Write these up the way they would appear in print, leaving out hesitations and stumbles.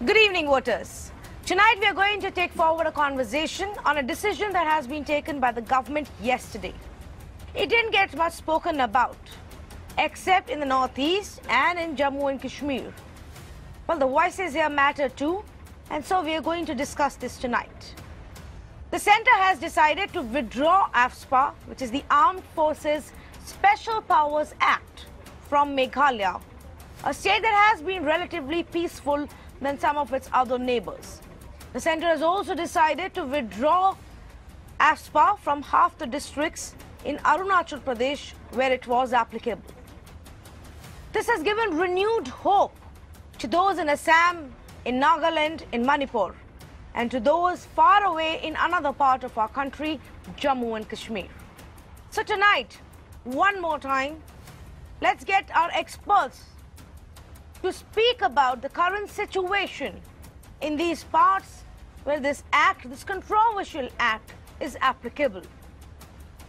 Good evening, voters. Tonight we are going to take forward a conversation on a decision that has been taken by the government yesterday. It didn't get much spoken about, except in the northeast and in Jammu and Kashmir. Well, the voices here matter too, and so we are going to discuss this tonight. The centre has decided to withdraw AFSPA, which is the Armed Forces Special Powers Act, from Meghalaya, a state that has been relatively peaceful than some of its other neighbours. The centre has also decided to withdraw AFSPA from half the districts in Arunachal Pradesh where it was applicable. This has given renewed hope to those in Assam, in Nagaland, in Manipur, and to those far away in another part of our country, Jammu and Kashmir. So tonight, one more time, let's get our experts to speak about the current situation in these parts where this act, this controversial act, is applicable,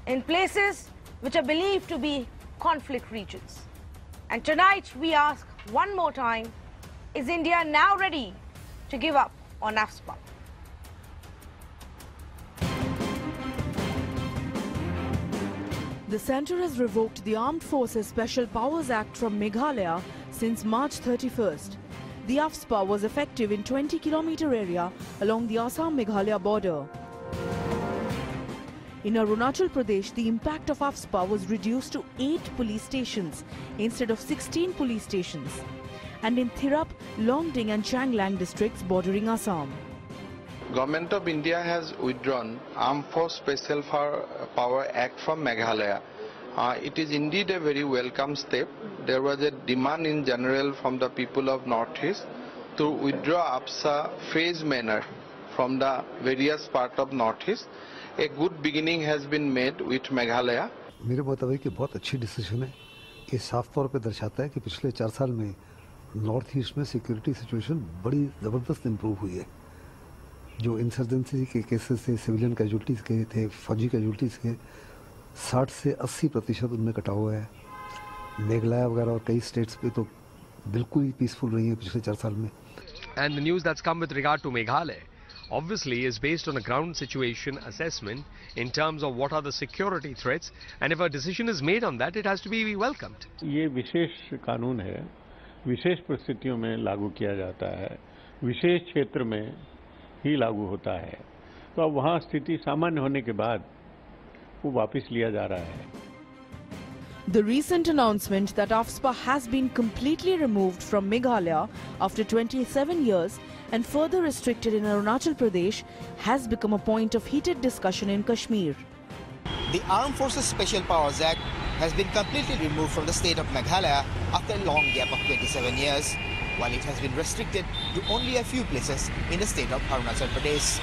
in places which are believed to be conflict regions. And tonight we ask one more time, is India now ready to give up on AFSPA? The centre has revoked the Armed Forces Special Powers Act from Meghalaya since March 31st. The AFSPA was effective in 20-kilometre area along the Assam-Meghalaya border. In Arunachal Pradesh, the impact of AFSPA was reduced to 8 police stations instead of 16 police stations, and in Tirap, Longding and Changlang districts bordering Assam. Government of India has withdrawn Armed Force Special Power Act from Meghalaya. It is indeed a very welcome step. There was a demand in general from the people of Northeast to withdraw AFSPA phase manner from the various parts of Northeast. A good beginning has been made with Meghalaya. मेरे मुताबिक ये बहुत अच्छी decision है। ये साफ तौर पे दर्शाता है कि पिछले 4 साल में नॉर्थ ईस्ट में सिक्योरिटी सिचुएशन बड़ी ज़बरदस्त इम्प्रूव हुई है। जो इंसर्जेंसी के केसेस थे, सिविलियन कैजुअल्टीज के थे, फौजी कैजुअल्टीज के 60 से 80% उनमें कटा हुआ है। मेघालय वगैरह और कई स्टेट्स पे तो बिल्कुल ही पीसफुल रही है पिछले 4 साल में। And the news that's come with regard to Meghalaya obviously is based on a ground situation assessment in terms of what are the security threats, and if a decision is made on that, it has to be welcomed. ये विशेष कानून है, विशेष परिस्थितियों में लागू किया जाता है, विशेष क्षेत्र में ही लागू होता है, तो अब वहाँ स्थिति सामान्य होने के बाद वो वापस लिया जा रहा है। The recent announcement that AFSPA has been completely removed from Meghalaya after 27 years and further restricted in Arunachal Pradesh has become a point of heated discussion in Kashmir. The Armed Forces Special Powers Act has been completely removed from the state of Meghalaya after a long gap of 27 years, while it has been restricted to only a few places in the state of Arunachal Pradesh.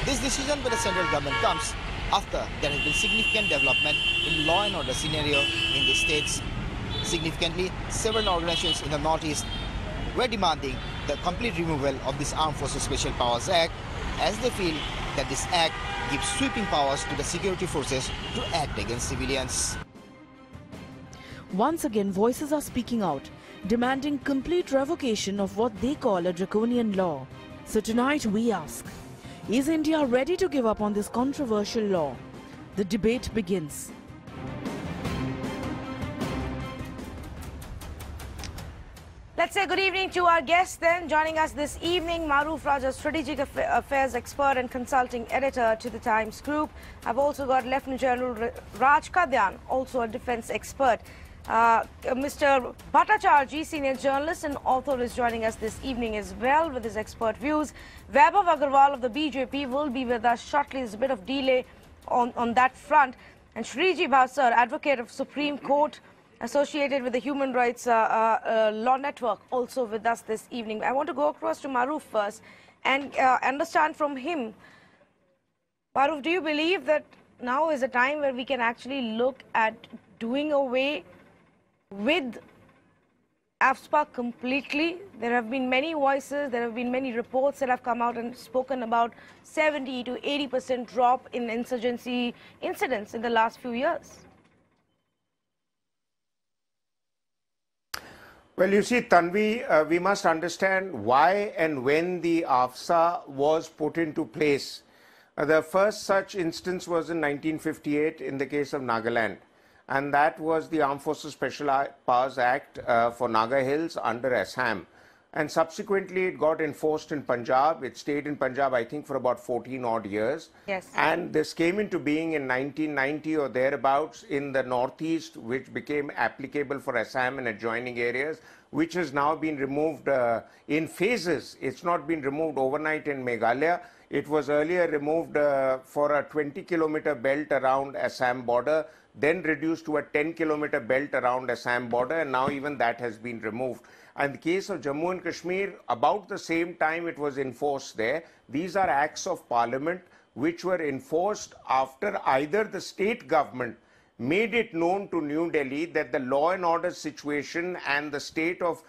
This decision by the central government comes after there has been significant development in law and order scenario in the states. Significantly, several organizations in the northeast were demanding the complete removal of this Armed Forces Special Powers Act, as they feel that this act gives sweeping powers to the security forces to act against civilians. Once again, voices are speaking out, demanding complete revocation of what they call a draconian law. So tonight we ask, is India ready to give up on this controversial law? The debate begins. Let's say good evening to our guests then. Joining us this evening, Maruf Raja, Strategic Affairs Expert and Consulting Editor to the Times Group. I've also got Lieutenant General Raj Kadyan, also a defense expert. Mr. Bhattacharjee, senior journalist and author, is joining us this evening as well with his expert views. Vaibhav Agarwal of the BJP will be with us shortly. There's a bit of delay on that front. And Shriji Bhausar, advocate of Supreme Court, associated with the Human Rights Law Network, also with us this evening. I want to go across to Maruf first and understand from him. Maruf, do you believe that now is a time where we can actually look at doing away with AFSPA completely? There have been many voices, there have been many reports that have come out and spoken about 70 to 80% drop in insurgency incidents in the last few years. Well, you see, Tanvi, we must understand why and when the AFSA was put into place. The first such instance was in 1958 in the case of Nagaland, and that was the Armed Forces Special Powers Act for Naga Hills under Assam. And subsequently, it got enforced in Punjab. It stayed in Punjab, I think, for about 14 odd years. Yes. And this came into being in 1990 or thereabouts in the northeast, which became applicable for Assam and adjoining areas, which has now been removed in phases. It's not been removed overnight in Meghalaya. It was earlier removed for a 20-kilometer belt around Assam border, then reduced to a 10-kilometer belt around Assam border, and now even that has been removed. In the case of Jammu and Kashmir, about the same time it was enforced there. These are acts of parliament which were enforced after either the state government made it known to New Delhi that the law and order situation and the state of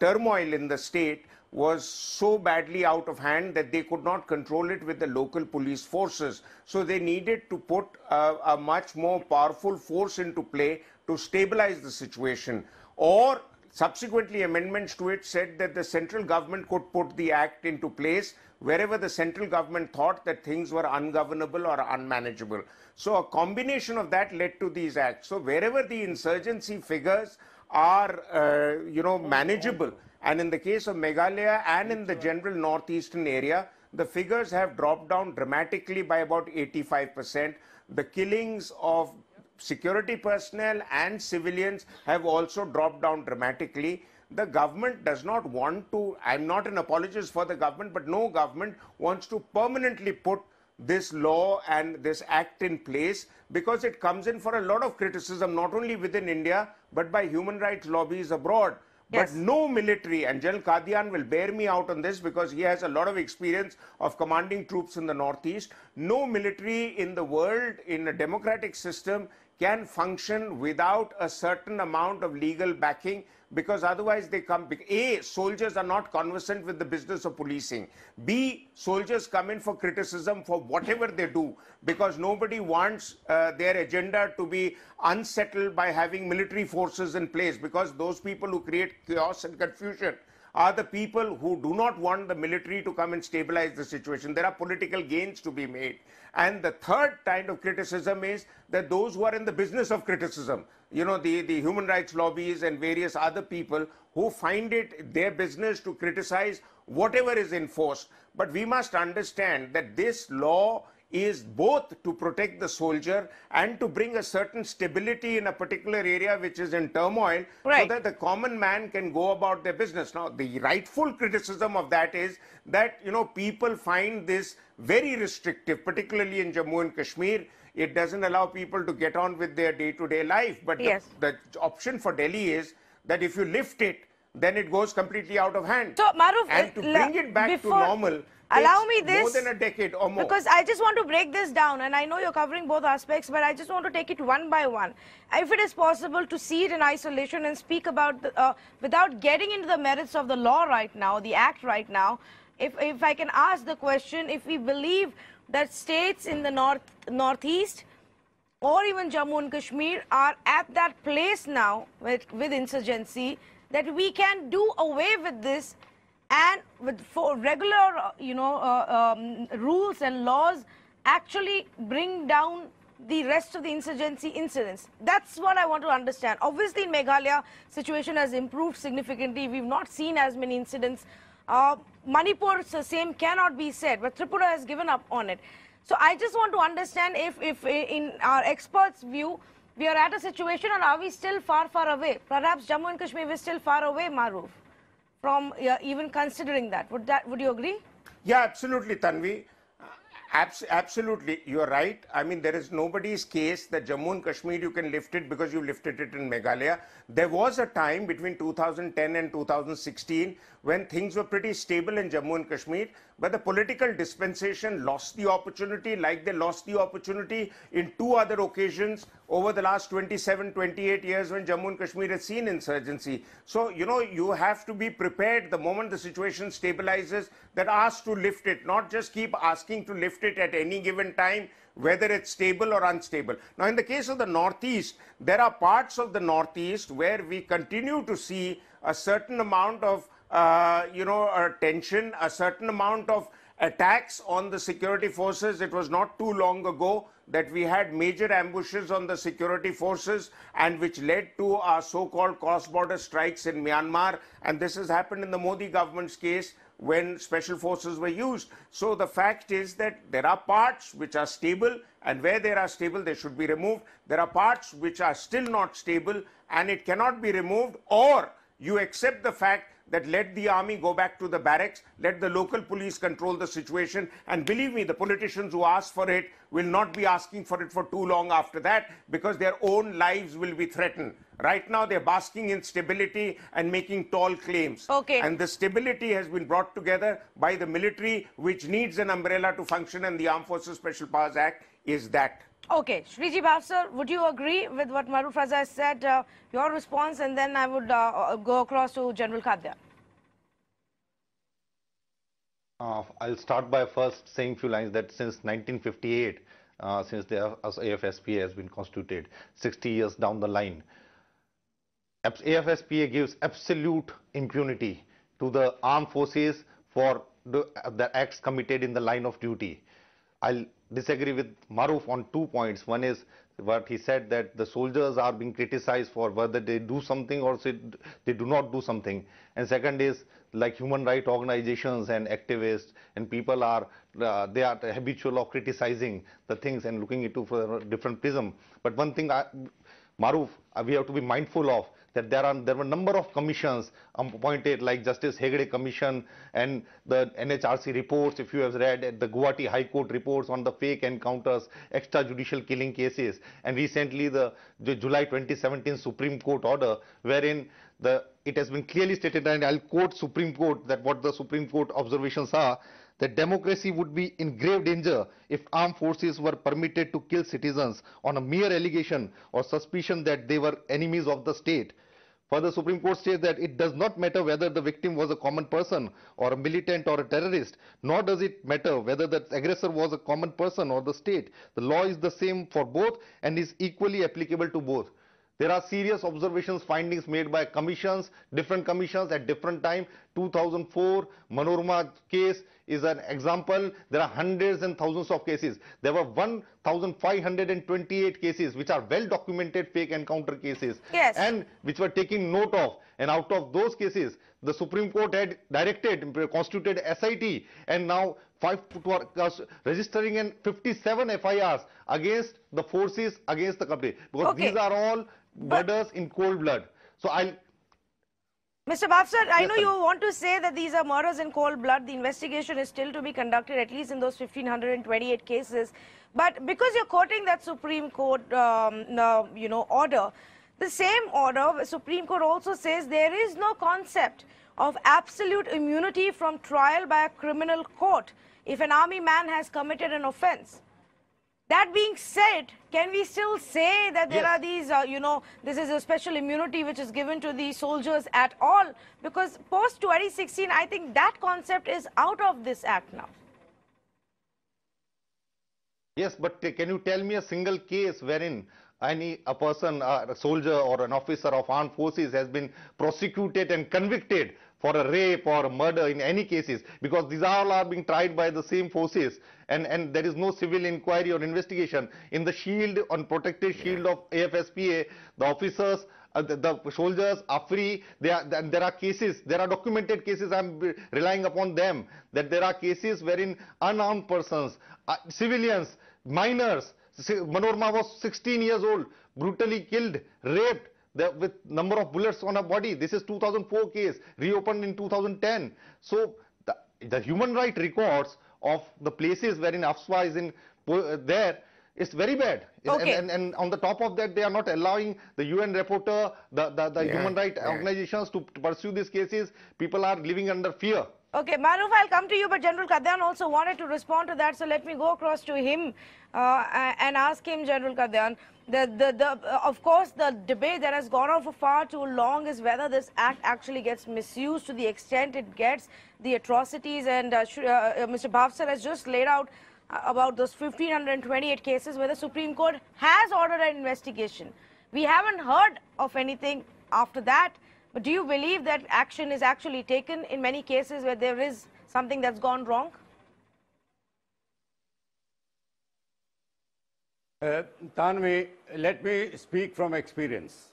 turmoil in the state was so badly out of hand that they could not control it with the local police forces. So they needed to put a much more powerful force into play to stabilize the situation. Or subsequently, amendments to it said that the central government could put the act into place wherever the central government thought that things were ungovernable or unmanageable. So a combination of that led to these acts. So wherever the insurgency figures are, manageable, and in the case of Meghalaya and in the general northeastern area, the figures have dropped down dramatically by about 85%. The killings of security personnel and civilians have also dropped down dramatically. The government does not want to, I'm not an apologist for the government, but no government wants to permanently put this law and this act in place because it comes in for a lot of criticism, not only within India, but by human rights lobbies abroad. Yes. But no military, and General Qadian will bear me out on this because he has a lot of experience of commanding troops in the Northeast. No military in the world, in a democratic system, can function without a certain amount of legal backing, because otherwise they come. A, soldiers are not conversant with the business of policing. B, soldiers come in for criticism for whatever they do, because nobody wants their agenda to be unsettled by having military forces in place, because those people who create chaos and confusion are the people who do not want the military to come and stabilize the situation. There are political gains to be made. And the third kind of criticism is that those who are in the business of criticism, the human rights lobbies and various other people who find it their business to criticize whatever is enforced. But we must understand that this law is both to protect the soldier and to bring a certain stability in a particular area which is in turmoil, right, so that the common man can go about their business. Now, the rightful criticism of that is that, people find this very restrictive, particularly in Jammu and Kashmir. It doesn't allow people to get on with their day-to-day life. But yes, the option for Delhi is that if you lift it, then it goes completely out of hand. So, Maruf, and to bring it back to normal, allow me this, more than a decade or more. Because I just want to break this down, and I know you're covering both aspects, but I just want to take it one by one. If it is possible to see it in isolation and speak about, without getting into the merits of the law right now, the act right now, if I can ask the question, if we believe that states in the northeast or even Jammu and Kashmir are at that place now with insurgency, that we can do away with this and for regular, rules and laws actually bring down the rest of the insurgency incidents. That's what I want to understand. Obviously, in Meghalaya, situation has improved significantly. We've not seen as many incidents. Manipur, the same cannot be said, but Tripura has given up on it. So I just want to understand if in our experts' view, we are at a situation, or are we still far, far away? Perhaps Jammu and Kashmir is still far away, Maruf, from even considering that. Would you agree? Yeah, absolutely, Tanvi. Absolutely, you're right. I mean, there is nobody's case that Jammu and Kashmir you can lift it because you lifted it in Meghalaya. There was a time between 2010 and 2016 when things were pretty stable in Jammu and Kashmir, but the political dispensation lost the opportunity, like they lost the opportunity in two other occasions over the last 27, 28 years when Jammu and Kashmir has seen insurgency. So, you have to be prepared the moment the situation stabilizes, that ask to lift it, not just keep asking to lift it at any given time whether it's stable or unstable. Now, in the case of the Northeast, there are parts of the Northeast where we continue to see a certain amount of, tension, a certain amount of attacks on the security forces. It was not too long ago that we had major ambushes on the security forces, and which led to our so-called cross-border strikes in Myanmar. And this has happened in the Modi government's case when special forces were used. So the fact is that there are parts which are stable, and where they are stable, they should be removed. There are parts which are still not stable, and it cannot be removed, or you accept the fact that let the army go back to the barracks, let the local police control the situation, and believe me, the politicians who ask for it will not be asking for it for too long after that, because their own lives will be threatened. Right now, they're basking in stability and making tall claims. Okay. And the stability has been brought together by the military, which needs an umbrella to function, and the Armed Forces Special Powers Act is that. Okay, Shriji Bhavsar, would you agree with what Maruf Raza has said? Your response, and then I would go across to General Khadyan. I'll start by first saying a few lines that since 1958, since the AFSPA has been constituted, 60 years down the line, AFSPA gives absolute impunity to the armed forces for the acts committed in the line of duty. I'll disagree with Maruf on 2 points. One is what he said, that the soldiers are being criticized for whether they do something or they do not do something. And second is, like, human rights organizations and activists and people are, they are habitual of criticizing the things and looking into for a different prism. But one thing, Maruf, we have to be mindful of, that there were a number of commissions appointed, like Justice Hegde Commission and the NHRC reports, if you have read, the Guwahati High Court reports on the fake encounters, extrajudicial killing cases, and recently the July 2017 Supreme Court order, wherein it has been clearly stated, and I'll quote Supreme Court, that what the Supreme Court observations are, that democracy would be in grave danger if armed forces were permitted to kill citizens on a mere allegation or suspicion that they were enemies of the state. Further, Supreme Court says that it does not matter whether the victim was a common person or a militant or a terrorist, nor does it matter whether the aggressor was a common person or the state. The law is the same for both and is equally applicable to both. There are serious observations, findings made by commissions, different commissions at different time. 2004 Manorama case is an example. There are hundreds and thousands of cases. There were 1,528 cases which are well documented fake encounter cases, yes, and which were taking note of. And out of those cases, the Supreme Court had constituted SIT, and now registering in 57 FIRs against the forces, against the company, because these are all murders in cold blood. So Mr. Bhavsar, I know you want to say that these are murders in cold blood. The investigation is still to be conducted, at least in those 1,528 cases. But because you're quoting that Supreme Court, order, the same order, Supreme Court also says there is no concept of absolute immunity from trial by a criminal court if an army man has committed an offense. That being said, can we still say that there are these, this is a special immunity which is given to the soldiers at all? Because post-2016, I think that concept is out of this act now. Yes, but can you tell me a single case wherein a person, a soldier or an officer of armed forces has been prosecuted and convicted for a rape or a murder in any cases, because these all are being tried by the same forces, and there is no civil inquiry or investigation. In the shield, on protected shield of AFSPA, the officers, the soldiers are free. There are cases, there are documented cases, I'm relying upon them, that there are cases wherein unarmed persons, civilians, minors, Manorama was 16 years old, brutally killed, raped, with number of bullets on her body. This is 2004 case, reopened in 2010. So the human rights records of the places wherein AFSPA is in there is very bad. Okay. And on the top of that, they are not allowing the UN reporter, the human rights organizations to pursue these cases. People are living under fear. Okay, Maruf, I'll come to you, but General Khadyan also wanted to respond to that, so let me go across to him and ask him, General Khadyan. Of course, the debate that has gone on for far too long is whether this act actually gets misused to the extent it gets, the atrocities, and Mr. Bhavsar has just laid out about those 1,528 cases where the Supreme Court has ordered an investigation. We haven't heard of anything after that, but do you believe that action is actually taken in many cases where there is something that's gone wrong? Tanvi, let me speak from experience.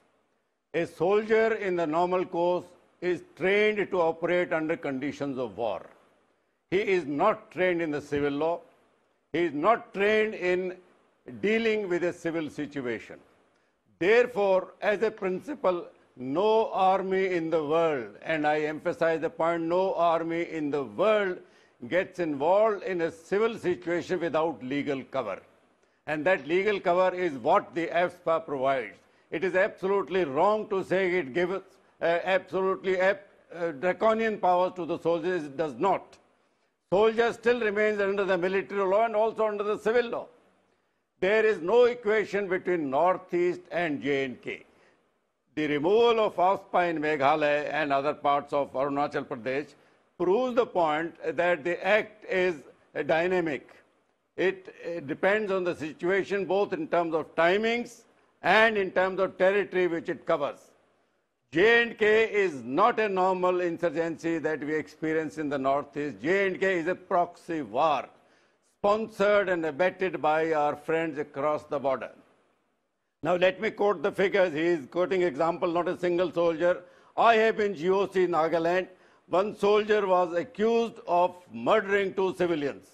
A soldier in the normal course is trained to operate under conditions of war. He is not trained in the civil law. He is not trained in dealing with a civil situation. Therefore, as a principle, no army in the world, and I emphasize the point, no army in the world gets involved in a civil situation without legal cover. And that legal cover is what the AFSPA provides. It is absolutely wrong to say it gives absolutely draconian powers to the soldiers. It does not. Soldiers still remains under the military law and also under the civil law. There is no equation between Northeast and J&K. The removal of AFSPA in Meghalaya and other parts of Arunachal Pradesh proves the point that the act is dynamic. It depends on the situation both in terms of timings and in terms of territory which it covers. J&K is not a normal insurgency that we experience in the Northeast. J&K is a proxy war sponsored and abetted by our friends across the border. Now let me quote the figures. He is quoting example, not a single soldier. I have been GOC Nagaland. One soldier was accused of murdering 2 civilians.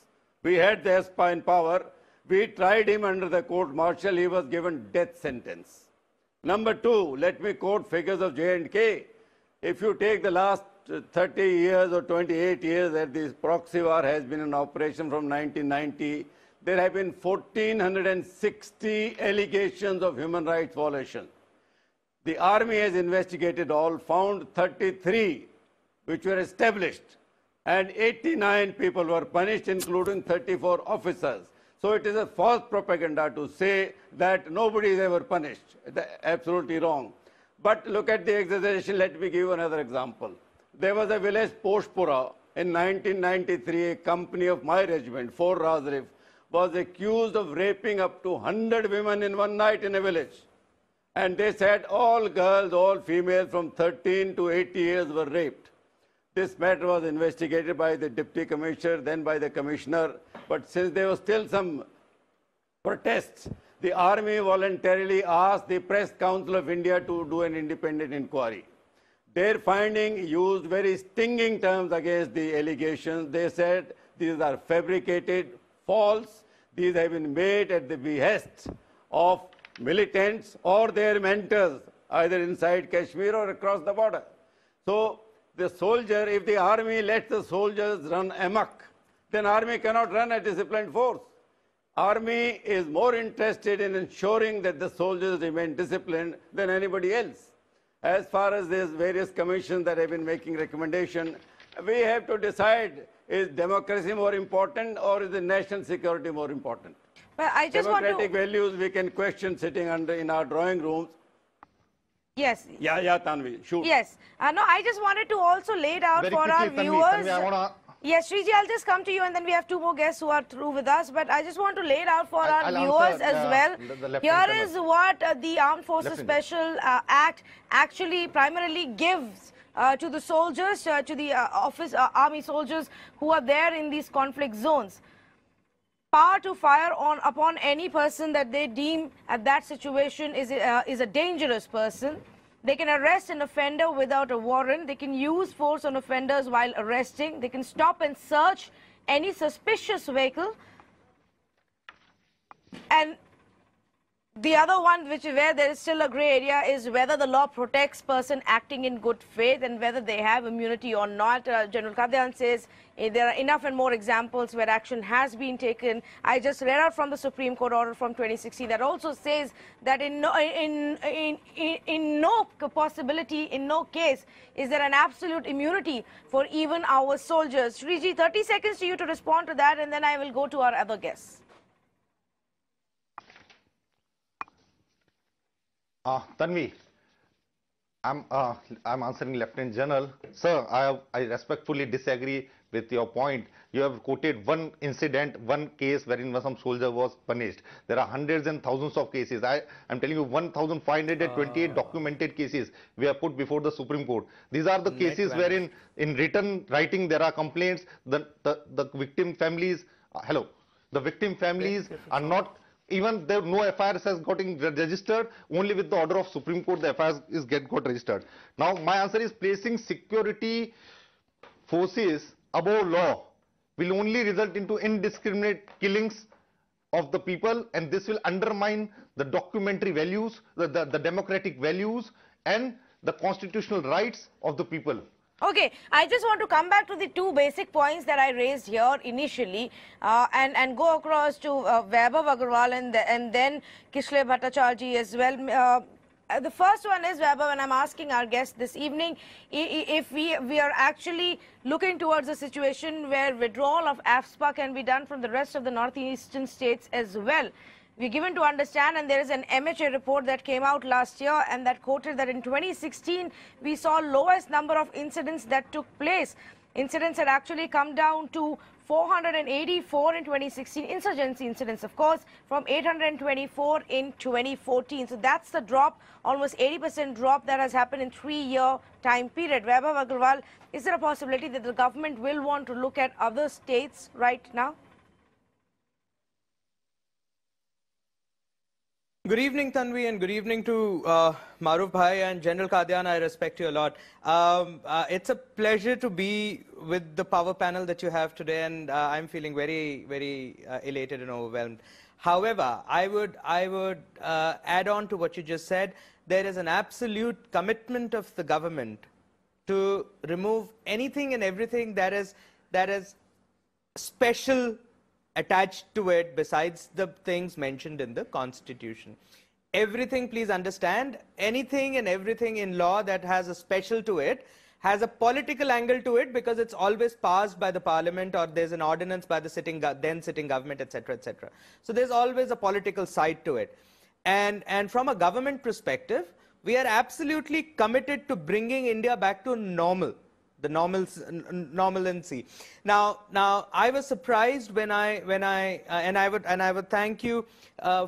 We had the AFSPA in power. We tried him under the court-martial. He was given death sentence. Number 2, let me quote figures of J&K. If you take the last 30 years or 28 years that this proxy war has been in operation from 1990, there have been 1,460 allegations of human rights violation. The army has investigated all, found 33 which were established, and 89 people were punished, including 34 officers. So it is a false propaganda to say that nobody is ever punished. That's absolutely wrong. But look at the exaggeration. Let me give you another example. There was a village, Poshpura, in 1993, a company of my regiment, 4 Razrif, was accused of raping up to 100 women in one night in a village. And they said all girls, all females from 13 to 80 years were raped. This matter was investigated by the deputy commissioner, then by the commissioner. But since there was still some protests, the army voluntarily asked the Press Council of India to do an independent inquiry. Their finding used very stinging terms against the allegations. They said these are fabricated, false. These have been made at the behest of militants or their mentors, either inside Kashmir or across the border. So the soldier, if the army lets the soldiers run amok, then army cannot run a disciplined force. Army is more interested in ensuring that the soldiers remain disciplined than anybody else. As far as these various commissions that have been making recommendations, we have to decide, is democracy more important or is the national security more important? But I just Democratic values we can question sitting in our drawing rooms. Yes. Yeah, Tanvi, shoot. Yes. No, I just wanted to also lay it out Very for quickly, our Tanvi, viewers. Yes, Shriji, I'll just come to you and then we have 2 more guests who are through with us. But I just want to lay it out for our viewers as well. Here is what the Armed Forces Special Act actually primarily gives to the soldiers, to the army soldiers who are there in these conflict zones. Power to fire upon any person that they deem at that situation is a dangerous person. They can arrest an offender without a warrant. They can use force on offenders while arresting. They can stop and search any suspicious vehicle. And the other one, where there is still a grey area, is whether the law protects person acting in good faith and whether they have immunity or not. General Kadyan says there are enough and more examples where action has been taken. I just read out from the Supreme Court order from 2016 that also says that in no possibility, in no case, is there an absolute immunity for even our soldiers. Shriji, 30 seconds to you to respond to that, and then I will go to our other guests. Tanvi, I'm answering Lieutenant General. Sir, I respectfully disagree with your point. You have quoted one incident, one case wherein some soldier was punished. There are hundreds and thousands of cases. I'm telling you, 1,528 documented cases we have put before the Supreme Court. These are the cases wherein in writing there are complaints. The victim families, the victim families are not, even there no FIR has gotten registered. Only with the order of Supreme Court the FIR got registered. Now my answer is placing security forces above law will only result into indiscriminate killings of the people, and this will undermine the documentary values, the democratic values and the constitutional rights of the people. Okay, I just want to come back to the two basic points that I raised here initially and go across to Vaibhav Agarwal and then Kishle Bhattacharya as well. The first one is, Vaibhav, and I'm asking our guests this evening, if we are actually looking towards a situation where withdrawal of AFSPA can be done from the rest of the northeastern states as well. We're given to understand, and there is an MHA report that came out last year and that quoted that in 2016 we saw lowest number of incidents that took place. Incidents had actually come down to 484 in 2016, insurgency incidents, of course, from 824 in 2014. So that's the drop, almost 80% drop that has happened in 3-year time period. Vaibhav Agarwal, is there a possibility that the government will want to look at other states right now? Good evening, Tanvi, and good evening to Maruf Bhai and General Qadian. I respect you a lot. It's a pleasure to be with the power panel that you have today, and I'm feeling very, very elated and overwhelmed. However, I would add on to what you just said. There is an absolute commitment of the government to remove anything and everything that is special attached to it besides the things mentioned in the Constitution. Everything, please understand, anything and everything in law that has a special to it has a political angle to it because it's always passed by the parliament or there's an ordinance by the then sitting government, etc., etc. So there's always a political side to it. And from a government perspective, we are absolutely committed to bringing India back to normal. The normalcy. Now I was surprised when I would thank you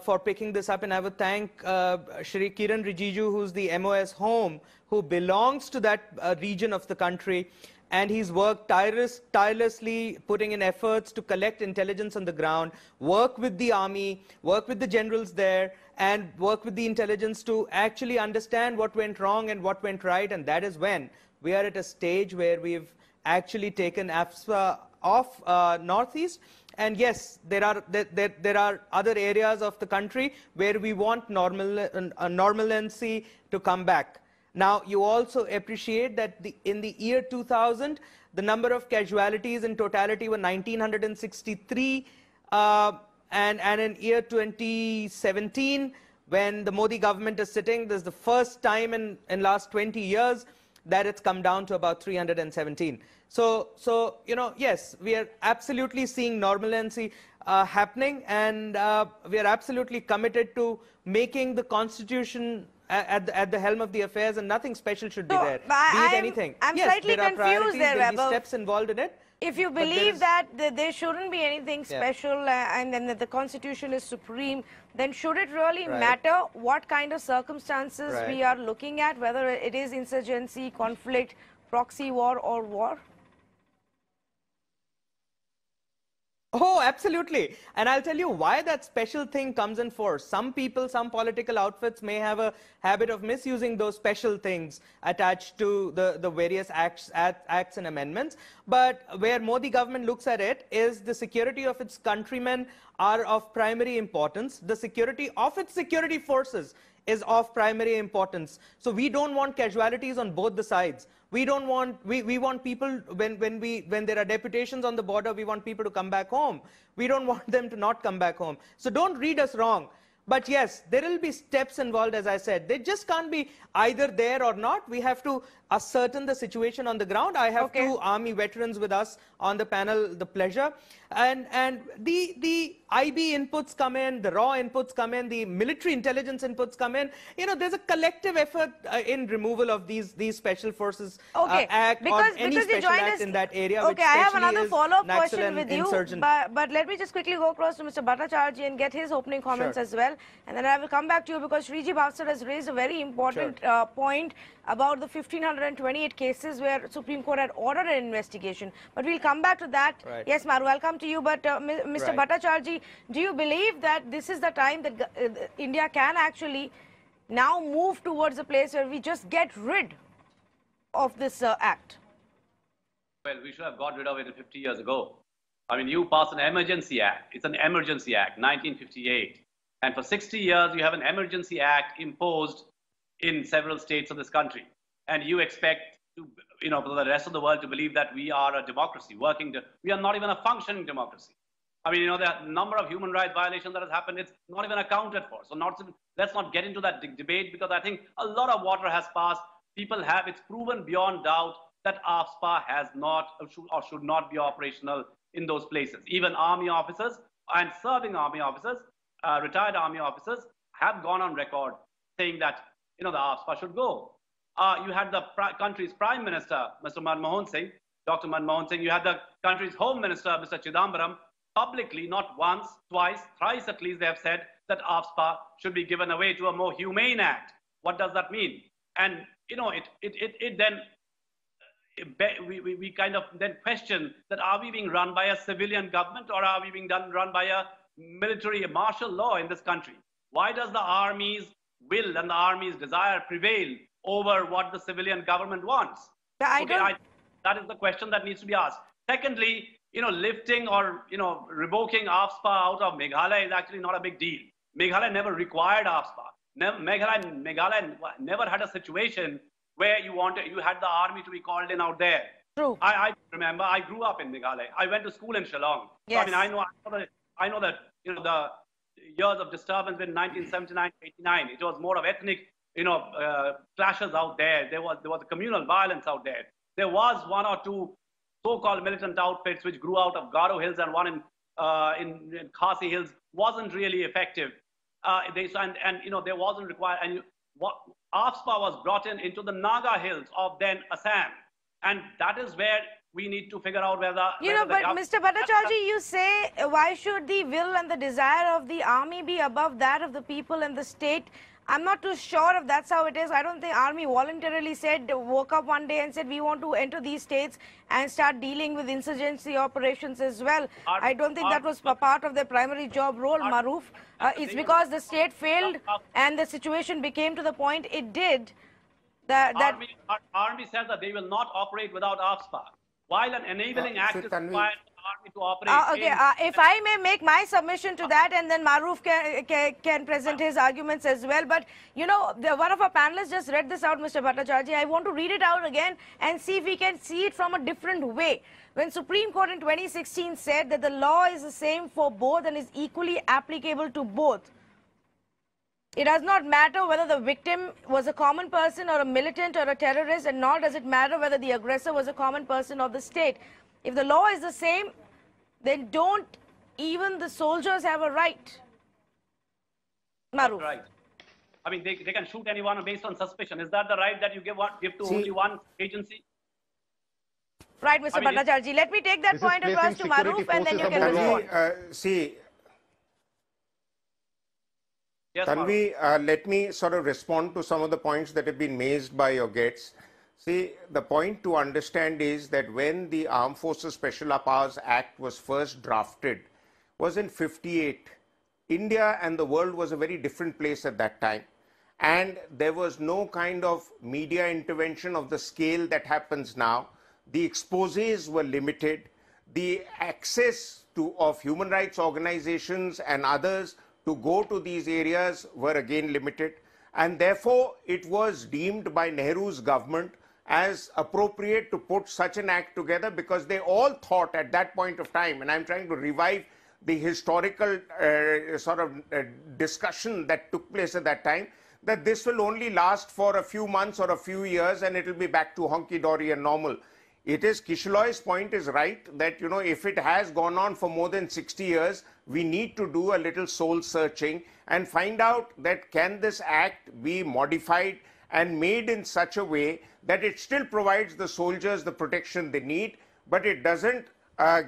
for picking this up, and I would thank Shri Kiran Rijiju, who's the MOS home, who belongs to that region of the country, and he's worked tirelessly, putting in efforts to collect intelligence on the ground, work with the army, work with the generals there, and work with the intelligence to actually understand what went wrong and what went right, and that is when we are at a stage where we've actually taken AFSPA off Northeast. And yes, there are other areas of the country where we want normalcy to come back. Now, you also appreciate that in the year 2000, the number of casualties in totality were 1,963. And in year 2017, when the Modi government is sitting, this is the first time in last 20 years that it's come down to about 317. So you know, yes, we are absolutely seeing normalcy happening, and we are absolutely committed to making the Constitution at the helm of the affairs, and nothing special should be there. Be it anything. I'm yes, slightly there are confused there, there will be Vaibhav. steps involved in it. If you believe that there shouldn't be anything special and then that the Constitution is supreme, then should it really matter what kind of circumstances we are looking at, whether it is insurgency, conflict, proxy war or war? Oh, absolutely. And I'll tell you why that special thing comes in force. Some people, some political outfits may have a habit of misusing those special things attached to the various acts and amendments. But where Modi government looks at it is the security of its countrymen are of primary importance. The security of its security forces is of primary importance. So we don't want casualties on both the sides. We don't want, we want people, when there are deputations on the border, we want people to come back home. We don't want them to not come back home. So don't read us wrong. But yes, there will be steps involved, as I said. They just can't be either there or not. We have to ascertain the situation on the ground. I have two Army veterans with us on the panel, the pleasure. And the IB inputs come in, the raw inputs come in, the military intelligence inputs come in. You know, there's a collective effort in removal of these special forces act or any special act in that area. Okay, I have another follow-up question with you, but let me just quickly go across to Mr. Bhattacharjee and get his opening comments as well. And then I will come back to you because Shriji Bhavsar has raised a very important point about the 1,528 cases where Supreme Court had ordered an investigation. But we'll come back to that. Yes, Maru, I'll come to you. But Mr. Bhattacharjee, do you believe that this is the time that India can actually now move towards a place where we just get rid of this act? Well, we should have got rid of it 50 years ago. I mean, you passed an emergency act. It's an emergency act, 1958. And for 60 years, you have an emergency act imposed in several states of this country. And you expect to, for the rest of the world to believe that we are a democracy, we are not even a functioning democracy. I mean, the number of human rights violations that has happened, it's not even accounted for. So let's not get into that debate, because I think a lot of water has passed. It's proven beyond doubt that AFSPA has not or should not be operational in those places. Even army officers and serving army officers, retired army officers, have gone on record saying that, the AFSPA should go. You had the country's Prime Minister, Mr. Manmohan Singh, Dr. Manmohan Singh. You had the country's Home Minister, Mr. Chidambaram, publicly, not once, twice, thrice at least, they have said that AFSPA should be given away to a more humane act. What does that mean? And, we kind of then question that, are we being run by a civilian government, or are we being run by a military martial law in this country? Why does the army's will and the army's desire prevail over what the civilian government wants? That is the question that needs to be asked. Secondly, lifting or, revoking AFSPA out of Meghalaya is actually not a big deal. Meghalaya never required AFSPA. Meghalaya never had a situation where you had the army to be called in out there. True. I remember, I grew up in Meghalaya. I went to school in Shillong. Yes. So, I know that, the years of disturbance in 1979, 89, it was more of ethnic, clashes out there. There was a communal violence out there. There was one or two so-called militant outfits which grew out of Garo Hills, and one in Khasi Hills wasn't really effective. There wasn't required. And AFSPA was brought into the Naga Hills of then Assam, and that is where we need to figure out whether. But Mr. Bhattacharjee, you say, why should the will and the desire of the army be above that of the people and the state? I'm not too sure if that's how it is. I don't think army voluntarily woke up one day and said, we want to enter these states and start dealing with insurgency operations as well. I don't think that was part of their primary job role, Maruf. It's because the state failed and the situation became to the point it did. Army says that they will not operate without AFSPA, while an enabling act is required for the army to operate. If I may make my submission to that, and then Maruf can present his arguments as well. But, one of our panelists just read this out, Mr. Bhattacharjee. I want to read it out again and see if we can see it from a different way. When Supreme Court in 2016 said that the law is the same for both and is equally applicable to both, it does not matter whether the victim was a common person or a militant or a terrorist, and nor does it matter whether the aggressor was a common person or the state. If the law is the same, then don't even the soldiers have a right? Maruf. Right. I mean, they can shoot anyone based on suspicion. Is that the right that you give to only one agency? Right, Mr. Bhattacharjee. Let me take that point across to Maruf, and then you can respond. Yes, Tanvi, let me sort of respond to some of the points that have been raised by your guests. See, the point to understand is that when the Armed Forces Special Powers Act was first drafted, was in 58. India and the world was a very different place at that time. And there was no kind of media intervention of the scale that happens now. The exposés were limited. The access of human rights organizations and others to go to these areas were again limited. And therefore, it was deemed by Nehru's government as appropriate to put such an act together, because they all thought at that point of time, and I'm trying to revive the historical discussion that took place at that time, that this will only last for a few months or a few years and it will be back to honky-dory and normal. It is, Kishiloy's point is right, that, you know, if it has gone on for more than 60 years, we need to do a little soul searching and find out that can this act be modified and made in such a way that it still provides the soldiers the protection they need, but it doesn't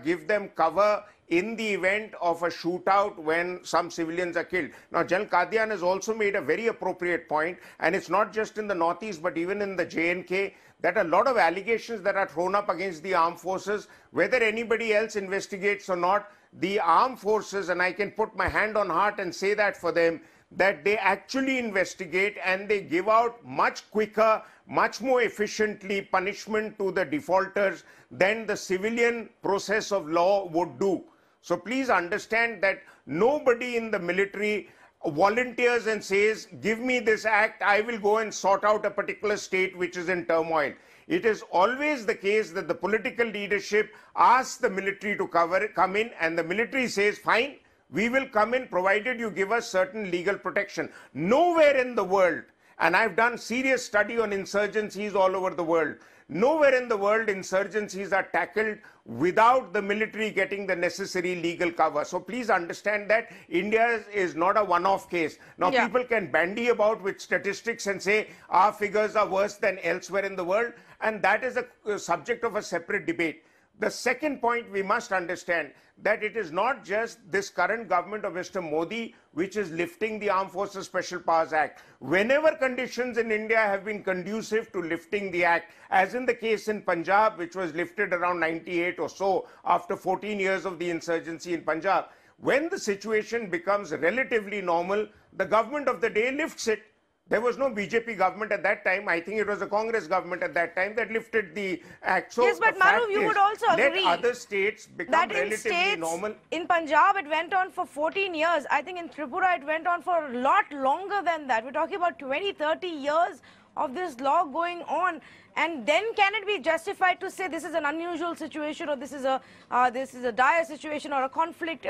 give them cover in the event of a shootout when some civilians are killed. Now, General Qadian has also made a very appropriate point, and it's not just in the Northeast, but even in the J&K, that a lot of allegations that are thrown up against the armed forces, whether anybody else investigates or not, the armed forces, and I can put my hand on heart and say that for them, that they actually investigate and they give out much quicker, much more efficiently punishment to the defaulters than the civilian process of law would do. So please understand that nobody in the military volunteers and says, give me this act, I will go and sort out a particular state which is in turmoil. It is always the case that the political leadership asks the military to come in, and the military says, fine, we will come in provided you give us certain legal protection. Nowhere in the world, and I've done serious study on insurgencies all over the world, nowhere in the world insurgencies are tackled without the military getting the necessary legal cover. So please understand that India is not a one-off case. Now, people can bandy about with statistics and say our figures are worse than elsewhere in the world, and that is a subject of a separate debate. The second point, we must understand that it is not just this current government of Mr. Modi which is lifting the Armed Forces Special Powers Act. Whenever conditions in India have been conducive to lifting the act, as in the case in Punjab, which was lifted around 98 or so after 14 years of the insurgency in Punjab, when the situation becomes relatively normal, the government of the day lifts it. There was no BJP government at that time. I think it was a Congress government at that time that lifted the act. So yes, but Manu, you would also agree let other states become relatively normal. In Punjab, it went on for 14 years. I think in Tripura, it went on for a lot longer than that. We're talking about 20, 30 years of this law going on. And then can it be justified to say this is an unusual situation, or this is a dire situation or a conflict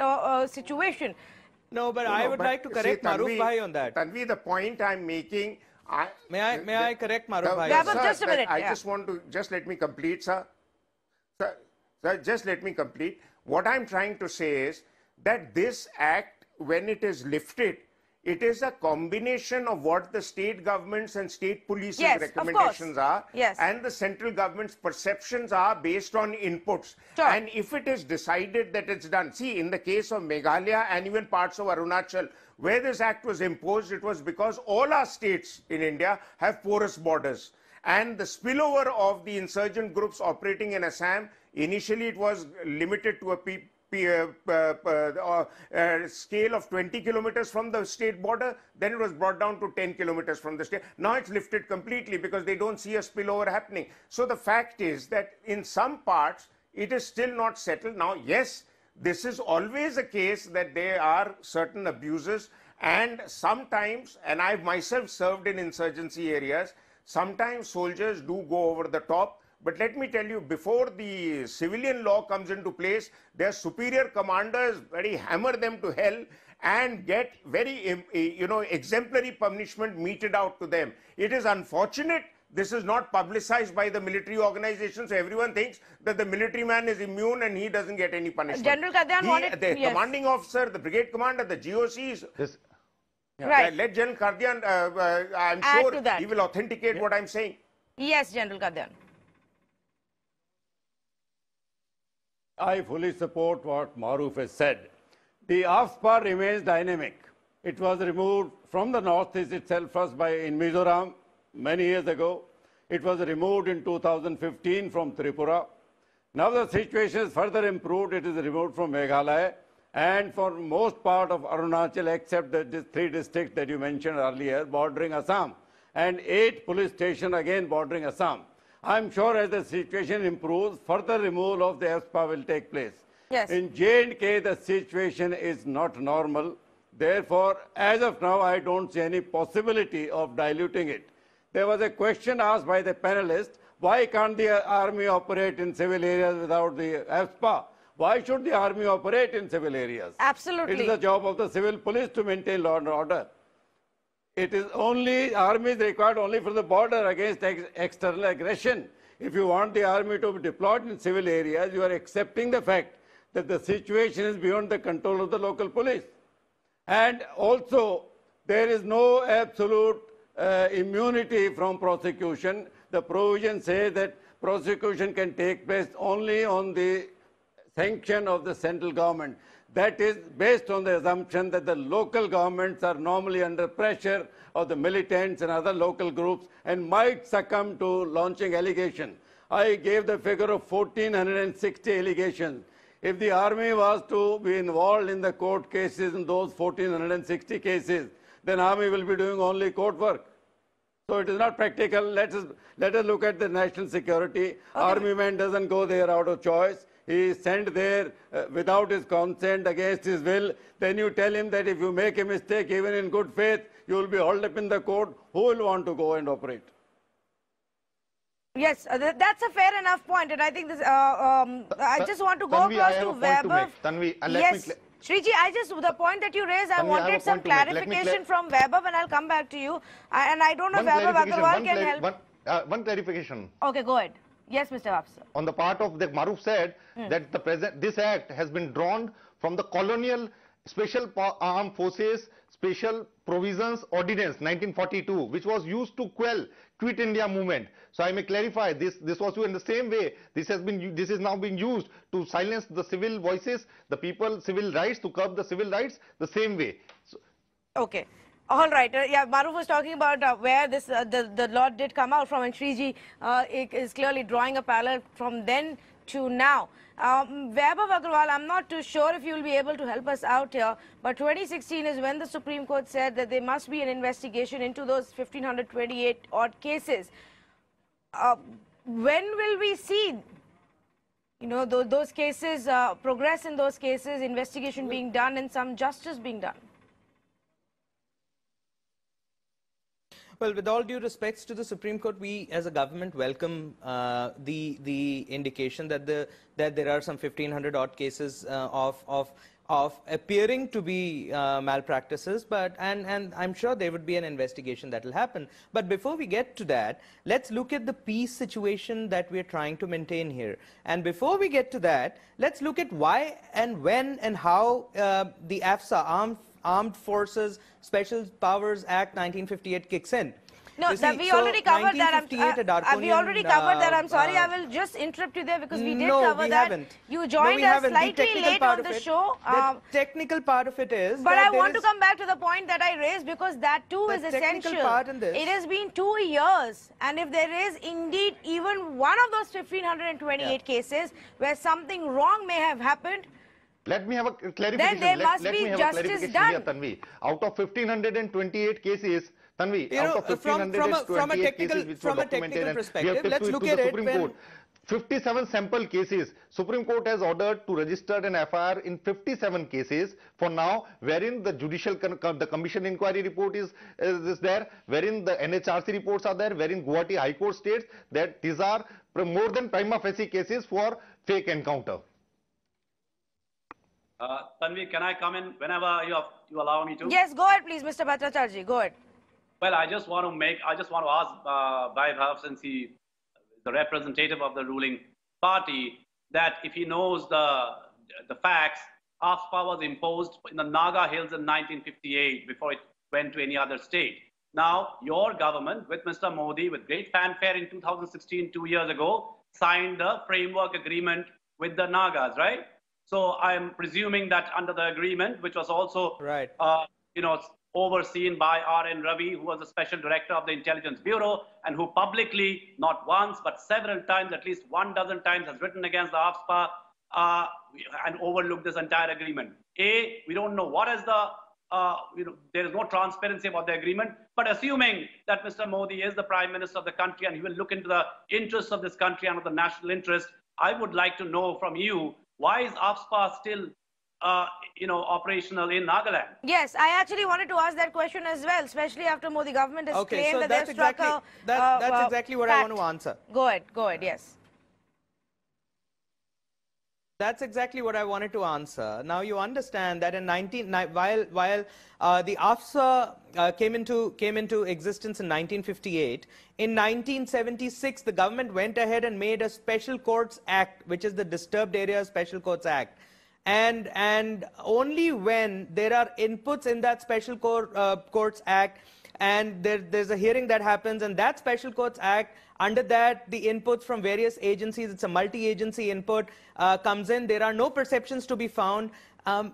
situation? No, but I would like to correct Maruf Bhai on that. Tanvi, the point I'm making... May I correct Maruf Bhai? Just a minute. I just want to... Just let me complete, sir. Sir, just let me complete. What I'm trying to say is that this act, when it is lifted, it is a combination of what the state governments and state police's recommendations are, and the central government's perceptions are based on inputs. Sure. And if it is decided that it's done, see, in the case of Meghalaya and even parts of Arunachal, where this act was imposed, it was because all our states in India have porous borders. And the spillover of the insurgent groups operating in Assam, initially it was limited to a scale of 20 kilometers from the state border, then it was brought down to 10 kilometers from the state. Now it's lifted completely because they don't see a spillover happening. So the fact is that in some parts, it is still not settled. Now, yes, this is always a case that there are certain abuses, and sometimes, and I've myself served in insurgency areas, sometimes soldiers do go over the top. But let me tell you, before the civilian law comes into place, their superior commanders hammer them to hell and get very, exemplary punishment meted out to them. It is unfortunate this is not publicized by the military organization, so everyone thinks that the military man is immune and he doesn't get any punishment. General Qadian wanted... The commanding officer, the brigade commander, the GOCs... Right. Let General Qadian, I'm sure he will authenticate what I'm saying. Yes, General Qadian. I fully support what Maruf has said. The AFSPA remains dynamic. It was removed from the Northeast itself first in Mizoram many years ago. It was removed in 2015 from Tripura. Now the situation is further improved. It is removed from Meghalaya and for most part of Arunachal, except the 3 districts that you mentioned earlier bordering Assam, and 8 police stations again bordering Assam. I'm sure as the situation improves, further removal of the AFSPA will take place. Yes. In J&K, the situation is not normal. Therefore, as of now, I don't see any possibility of diluting it. There was a question asked by the panelists, why can't the army operate in civil areas without the AFSPA? Why should the army operate in civil areas? Absolutely. It is the job of the civil police to maintain law and order. It is only, army is required only for the border against external aggression. If you want the army to be deployed in civil areas, you are accepting the fact that the situation is beyond the control of the local police. And also, there is no absolute immunity from prosecution. The provision says that prosecution can take place only on the sanction of the central government. That is based on the assumption that the local governments are normally under pressure of the militants and other local groups and might succumb to launching allegations. I gave the figure of 1,460 allegations. If the army was to be involved in the court cases in those 1,460 cases, then army will be doing only court work. So it is not practical. Let us look at the national security. Okay. Army man doesn't go there out of choice. He is sent there without his consent, against his will. Then you tell him that if you make a mistake, even in good faith, you will be hauled up in the court. Who will want to go and operate? Yes, that's a fair enough point. And I think this, I just want to go Tanvi, across to Weber. Tanvi, yes, Shriji, the point that you raised, I wanted some clarification from Weber, and I'll come back to you. And I don't know if Weber Agarwal can help. One clarification. Okay, go ahead. Yes, Mr. Afsar. On the part of the Maruf said that this act has been drawn from the colonial special armed forces special provisions ordinance 1942, which was used to quell Quit India movement. So I may clarify this was in the same way. This is now being used to silence the civil voices, the people, civil rights, to curb the civil rights the same way. So, okay. All right. Yeah, Maruf was talking about where this the law did come out from, and Shriji is clearly drawing a parallel from then to now. Weber Agarwal, I'm not too sure if you will be able to help us out here, but 2016 is when the Supreme Court said that there must be an investigation into those 1,528 odd cases. When will we see, you know, those cases, progress in those cases, investigation being done and some justice being done? Well, with all due respects to the Supreme Court, we as a government welcome the indication that there are some 1,500 odd cases of appearing to be malpractices, and I'm sure there would be an investigation that will happen. But before we get to that, let's look at the peace situation that we're trying to maintain here. And before we get to that, let's look at why and when and how the AFSA, Armed Forces Special Powers Act 1958 kicks in. No, we already covered that. We already covered that. I'm sorry, I will just interrupt you there because we did cover that. Haven't. You joined us slightly late on the show. The technical part of it is. But I want to come back to the point that I raised, because that too is essential. It has been 2 years, and if there is indeed even one of those 1,528 cases where something wrong may have happened, let me have a clarification. Then there must be justice done. Here, Tanvi. Out of 1,528 cases, Tanvi, out of 1,528 cases which were documented, perspective, let's look at it. Supreme Court. 57 sample cases. Supreme Court has ordered to register an FIR in 57 cases for now, wherein the judicial the commission inquiry report is there, wherein the NHRC reports are there, wherein Guwahati High Court states that these are more than prima facie cases for fake encounter. Tanvi, can I come in whenever you allow me to? Yes, go ahead, please, Mr. Bhattacharjee. Go ahead. Well, I just want to ask Bhav, since he is the representative of the ruling party, that if he knows the facts, AFSPA was imposed in the Naga Hills in 1958 before it went to any other state. Now, your government, with Mr. Modi, with great fanfare in 2016, 2 years ago, signed the framework agreement with the Nagas, right? So I'm presuming that under the agreement, which was also, overseen by R.N. Ravi, who was the special director of the Intelligence Bureau, and who publicly, not once, but several times, at least 12 times, has written against the AFSPA and overlooked this entire agreement. We don't know what is there is no transparency about the agreement, but assuming that Mr. Modi is the Prime Minister of the country and he will look into the interests of this country and of the national interest, I would like to know from you, why is AFSPA still, operational in Nagaland? Yes, I actually wanted to ask that question as well, especially after Modi government has claimed that they've struck that's exactly what I want to answer. Go ahead, yes. That's exactly what I wanted to answer. Now you understand that in while the AFSPA came into existence in 1958, in 1976 the government went ahead and made a Special Courts Act, which is the Disturbed Area Special Courts Act. And only when there are inputs in that Special Courts Act, and there's a hearing that happens, and that Special Courts Act, under that the inputs from various agencies, it's a multi-agency input, comes in. There are no perceptions to be found.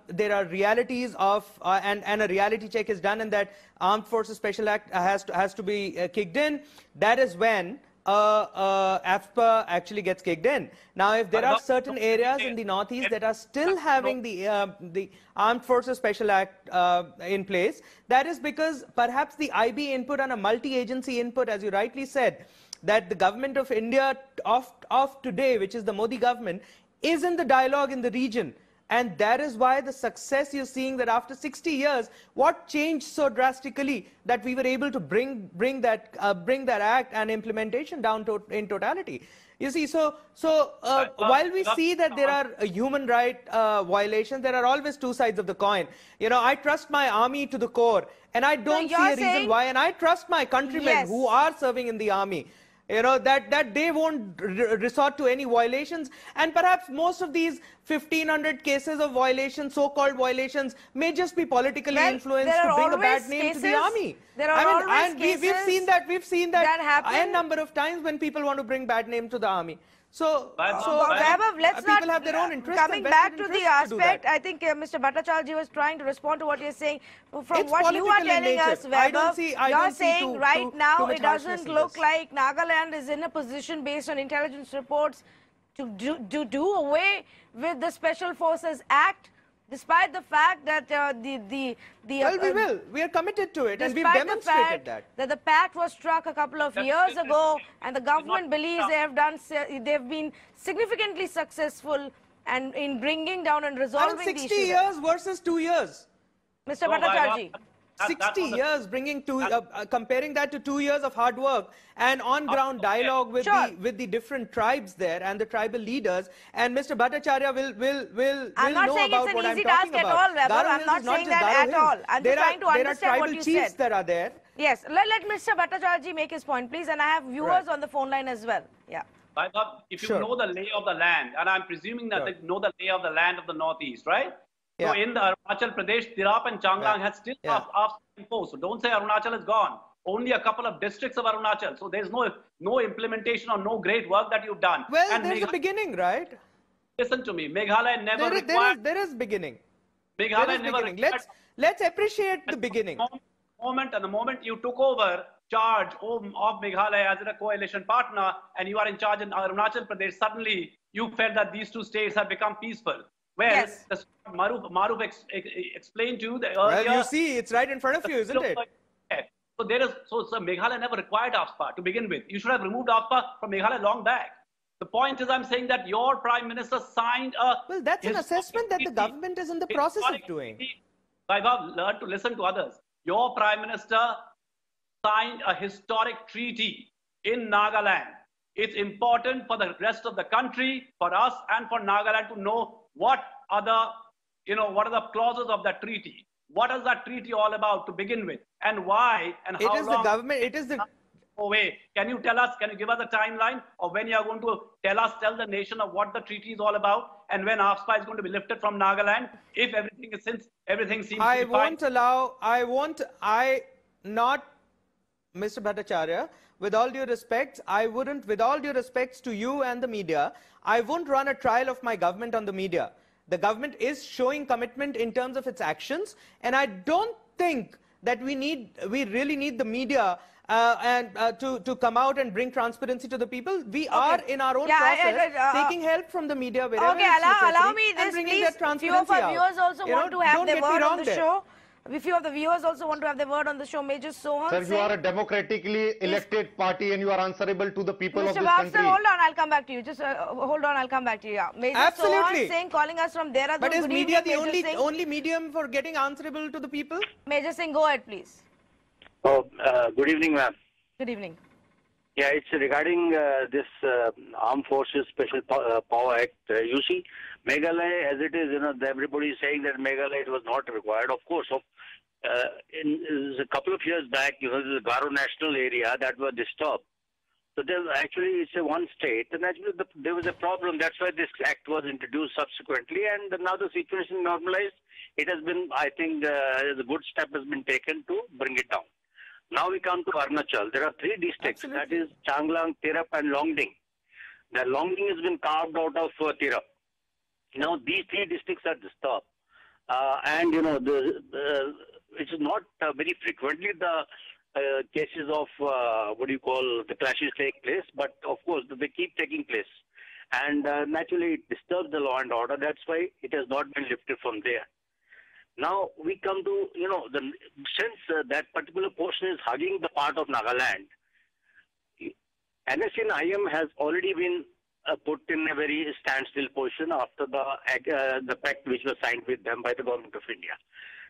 There are realities of, and a reality check is done, and that Armed Forces Special Act has to be kicked in. That is when AFSPA actually gets kicked in. Now, if there are certain areas in the Northeast that are still having the Armed Forces Special Act in place, that is because perhaps the IB input and a multi-agency input, as you rightly said, that the government of India of today, which is the Modi government, is in the dialogue in the region. And that is why the success you're seeing, that after 60 years, what changed so drastically that we were able to bring that act and implementation down in totality. You see, so while we see that there are human right violations, there are always two sides of the coin. You know, I trust my army to the core, and I don't see a reason why, and I trust my countrymen who are serving in the army. You know, that they won't resort to any violations, and perhaps most of these 1,500 cases of violations, so-called violations, may just be politically influenced to bring a bad name to the army. There are always cases. We've seen that a number of times when people want to bring bad name to the army. So Vaibhav, let's people not have their own interest. Coming back to the aspect, I think Mr. Bhattacharya was trying to respond to what you're saying. From what you are telling us, Vaibhav, you're saying right now it doesn't look like Nagaland is in a position, based on intelligence reports, to do away with the Special Forces Act, despite the fact that we are committed to it, and we've demonstrated that the pact was struck a couple of years ago, and the government believes they've been significantly successful and in bringing down and resolving the issue. 60 years versus 2 years. Mr. Bhattacharya. 60 years, comparing that to 2 years of hard work and on-ground dialogue with the different tribes there and the tribal leaders. And Mr. Bhattacharya will know about what I'm talking about. I'm not saying that at all. I'm just trying to understand what you said. There are tribal chiefs that are there. Yes, let Mr. Bhattacharya make his point, please. And I have viewers on the phone line as well. Yeah. If you know the lay of the land, and I'm presuming that they know the lay of the land of the Northeast, right? So in the Arunachal Pradesh, Tirap and Changlang has still imposed. So don't say Arunachal is gone. Only a couple of districts of Arunachal. So there's no implementation or no great work that you've done. Well, and there's a beginning, right? Listen to me. Meghalaya never required... There is beginning. Meghalaya never required... Let's appreciate the beginning. The moment you took over charge of Meghalaya as a coalition partner, and you are in charge in Arunachal Pradesh, suddenly you felt that these two states have become peaceful. Well, Maruf explained to you that earlier... Well, you see, it's right in front of you, isn't it? So Meghalaya never required AFSPA to begin with. You should have removed AFSPA from Meghalaya long back. The point is, I'm saying that your Prime Minister signed a... Well, that's an assessment that the government is in the process of doing. Vaibhav, learn to listen to others. Your Prime Minister signed a historic treaty in Nagaland. It's important for the rest of the country, for us and for Nagaland to know what are the clauses of that treaty. What is that treaty all about to begin with, and why, and how long? It is the government. It is the way. Can you tell us? Can you give us a timeline of when you are going to tell the nation of what the treaty is all about, and when AFSPA is going to be lifted from Nagaland? If everything seems to be fine. Mr. Bhattacharya, with all due respects, with all due respects to you and the media, I won't run a trial of my government on the media. The government is showing commitment in terms of its actions, and I don't think that we really need the media to come out and bring transparency to the people. We are in our own process taking help from the media wherever allow me this, please. Few of our viewers also want to have their word on the show. A few of the viewers also want to have their word on the show. Major Sohan Sir, you are a democratically elected party and you are answerable to the people of this country. Mr. hold on, I'll come back to you. Just hold on, I'll come back to you. Yeah. Major Sohan Singh calling us from Dehradun. But is media the only medium for getting answerable to the people? Major Singh, go ahead, please. Oh, good evening, ma'am. Good evening. Yeah, it's regarding this Armed Forces Special Power Act. You see, Meghalaya, as it is, everybody is saying that Meghalaya was not required. Of course, in a couple of years back, the Garo National Area that was disturbed. So actually, it's a one state, and actually there was a problem. That's why this act was introduced subsequently, and now the situation normalized. It has been, I think, a good step has been taken to bring it down. Now we come to Arunachal. There are three districts, that is Changlang, Tirap, and Longding. The Longding has been carved out of Tirap. Now these three districts are disturbed, and it's not very frequently the cases of the clashes take place, but of course they keep taking place, and naturally it disturbs the law and order. That's why it has not been lifted from there. Now we come to since that particular portion is hugging the part of Nagaland, NSC and IM has already been put in a very standstill position after the pact which was signed with them by the government of India.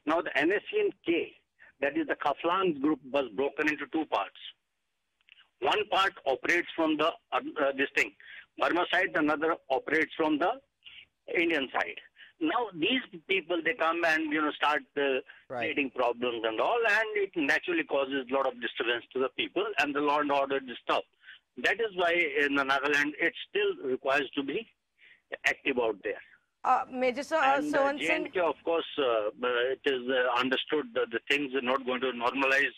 Now the NSC and K, that is the Khaflan group, was broken into two parts. One part operates from the Burma side, another operates from the Indian side. Now these people, they come and start creating problems and all, and it naturally causes a lot of disturbance to the people, and the law and order disturbed. That is why in the Nagaland it still requires to be active out there. Major Sir, and J&K, of course, it is understood that the things are not going to normalize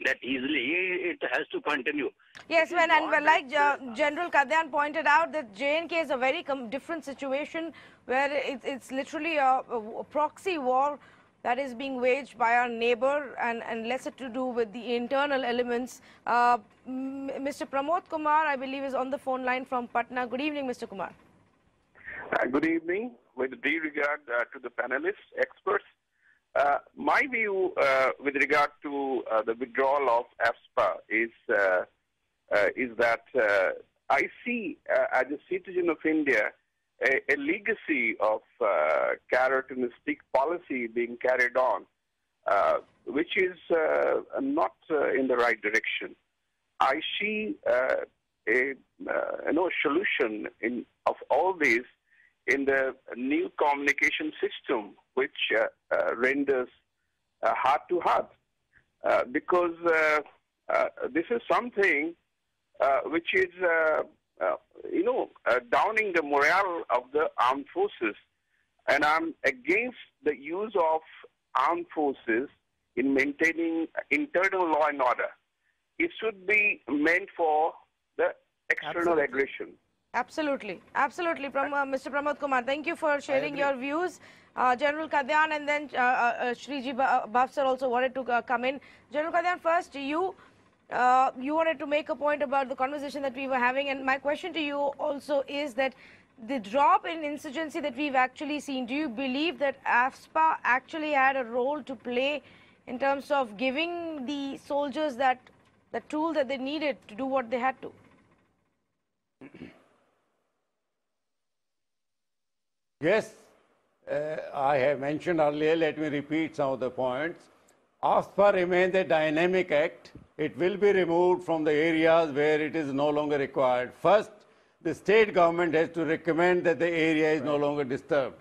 that easily. It has to continue. Yes, and like General Kadyan pointed out, that J&K is a very different situation where it's literally a proxy war that is being waged by our neighbor and less to do with the internal elements. Mr. Pramod Kumar, I believe, is on the phone line from Patna. Good evening, Mr. Kumar. Good evening. With due regard to the panelists, experts, my view with regard to the withdrawal of AFSPA is that I see as a citizen of India a legacy of carrot and stick policy being carried on, which is not in the right direction. I see a solution of all this in the new communication system, which renders heart to heart, because this is something which is downing the morale of the armed forces, and I'm against the use of armed forces in maintaining internal law and order. It should be meant for the external aggression. Absolutely. Absolutely. Mr. Pramod Kumar, thank you for sharing your views. General Kadyan and then Shriji Bhavsar also wanted to come in. General Kadyan, first, you wanted to make a point about the conversation that we were having, and my question to you also is that the drop in insurgency that we've actually seen, do you believe that AFSPA actually had a role to play in terms of giving the soldiers the tool that they needed to do what they had to? Yes, I have mentioned earlier, let me repeat some of the points. AFSPA remains a dynamic act. It will be removed from the areas where it is no longer required. First, the state government has to recommend that the area is no longer disturbed.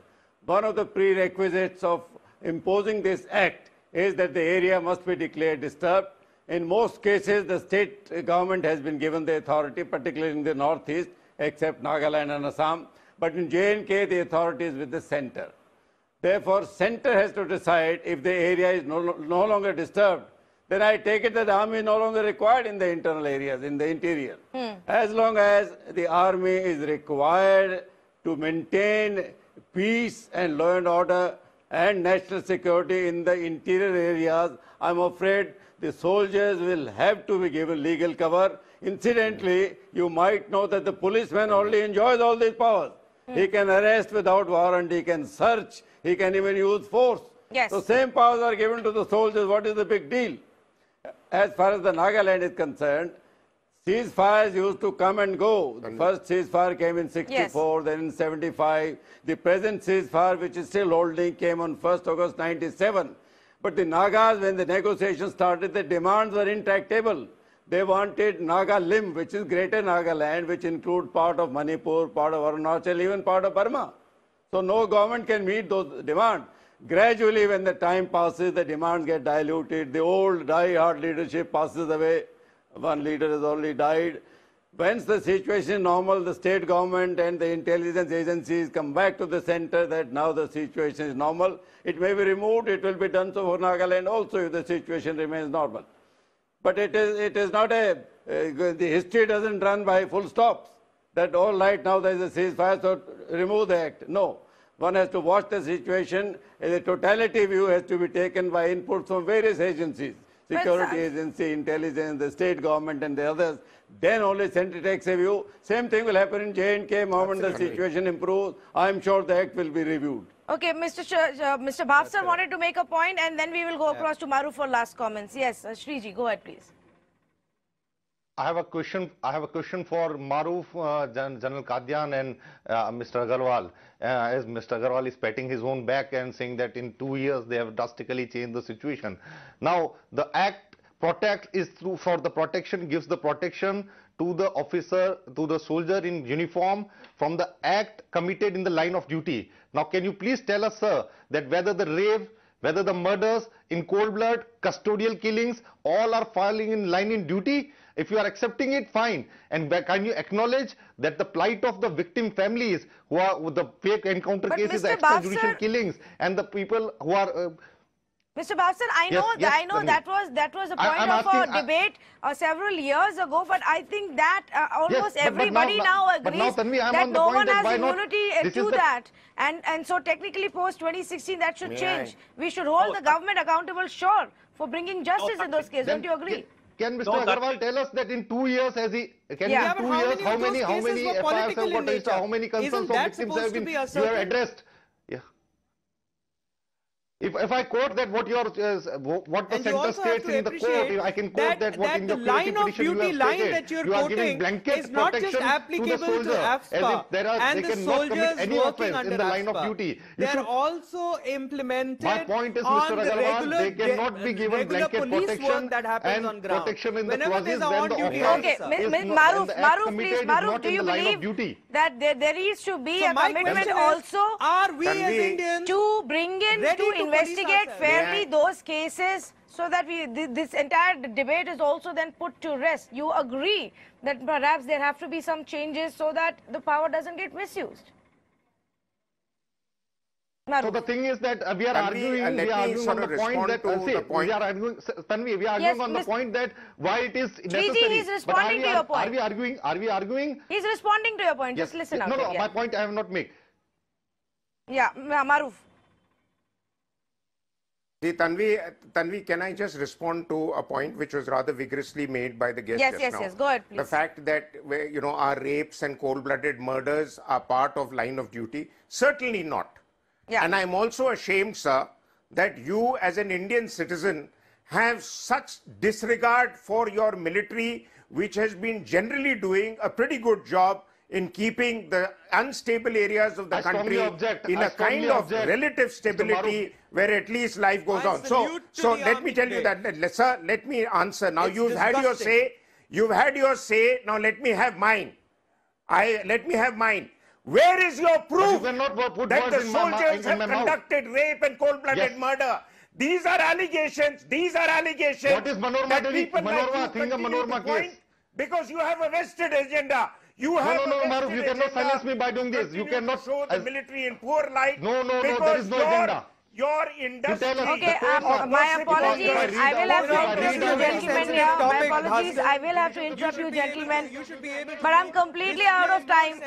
One of the prerequisites of imposing this act is that the area must be declared disturbed. In most cases, the state government has been given the authority, particularly in the northeast, except Nagaland and Assam. But in J&K, the authority is with the center. Therefore, center has to decide if the area is no longer disturbed. Then I take it that the army is no longer required in the internal areas, in the interior. As long as the army is required to maintain peace and law and order and national security in the interior areas, I'm afraid the soldiers will have to be given legal cover. Incidentally, you might know that the policeman only enjoys all these powers. He can arrest without warrant, he can search, he can even use force. Yes. So same powers are given to the soldiers. What is the big deal? As far as the Nagaland is concerned, ceasefires used to come and go. The first ceasefire came in 64, then in 75. The present ceasefire, which is still holding, came on 1st August 97. But the Nagas, when the negotiations started, the demands were intractable. They wanted Naga Limb, which is Greater Nagaland, which includes part of Manipur, part of Arunachal, even part of Burma. So no government can meet those demands. Gradually, when the time passes, the demands get diluted. The old die-hard leadership passes away. One leader has already died. Once the situation is normal, the state government and the intelligence agencies come back to the center that now the situation is normal. It may be removed. It will be done so for Nagaland also if the situation remains normal. But it is not the history doesn't run by full stops. That all right, now there is a ceasefire, so remove the act. No. One has to watch the situation. The totality view has to be taken by input from various agencies. Security agency, intelligence, the state government and the others. Then only center takes a view. Same thing will happen in J&K. Moment the situation improves, I'm sure the act will be reviewed. Okay, Mr. Bhavsar wanted to make a point and then we will go across to Maru for last comments. Yes, Shriji, go ahead please. I have a question for Maruf, General Qadian and Mr. Agarwal. As Mr. Agarwal is patting his own back and saying that in 2 years they have drastically changed the situation. Now, the act for the protection, gives the protection to the officer, to the soldier in uniform from the act committed in the line of duty. Now, can you please tell us, sir, that whether the rape, whether the murders in cold blood, custodial killings, all are falling in line in duty? If you are accepting it, fine. And can you acknowledge that the plight of the victim families who are with the fake encounter cases, the extrajudicial killings, and the people who are... Mr. Bhavsar, I know that was a point of a debate several years ago, but I think that almost everybody now agrees that no one has immunity to that. And so technically post 2016 that should change. We should hold the government accountable, sure, for bringing justice in those cases. Don't you agree? Can Mr. Agarwal tell us that in 2 years has he? Can in 2 years how many FIRs have got registered? How many concerns of victims have been addressed? Yeah. If I quote that what the center states in the court, I can quote that what in the line of duty line that you're quoting is not just applicable to AFSPA and the soldiers working under AFSPA. They are also implemented on the regular police work that happens on ground. Whenever there's an on-duty officer. Okay, Maruf, please, Maruf, do you believe that there is to be a commitment also to bring in, to investigate fairly those cases so that this entire debate is also then put to rest? You agree that perhaps there have to be some changes so that the power doesn't get misused? So the thing is that we are arguing on the point that we are arguing, Tanvi, we are arguing on the point that why it is necessary. He's responding to your point. Are we arguing? He's responding to your point. Yes. Just listen out. No, my point I have not made. Yeah, Maruf. Tanvi, can I just respond to a point which was rather vigorously made by the guest just now? Yes, go ahead, please. The fact that, our rapes and cold-blooded murders are part of line of duty? Certainly not. Yeah. And I'm also ashamed, sir, that you as an Indian citizen have such disregard for your military, which has been generally doing a pretty good job in keeping the unstable areas of the country in a kind of relative stability where at least life goes on. So let me tell you that, sir, let me answer. Now you've had your say. You've had your say. Now let me have mine. Let me have mine. Where is your proof that the soldiers have conducted rape and cold-blooded murder? These are allegations. These are allegations. What is Manorma doing? Manorma case. Because you have a vested agenda. You have Maruf, you cannot silence me by doing this. You cannot show the military in poor light. No, there is no agenda. Your industry. Okay, my apologies. I will have to interrupt you, gentlemen. Here. My apologies. I will have to interrupt you, gentlemen. But I'm completely out of time.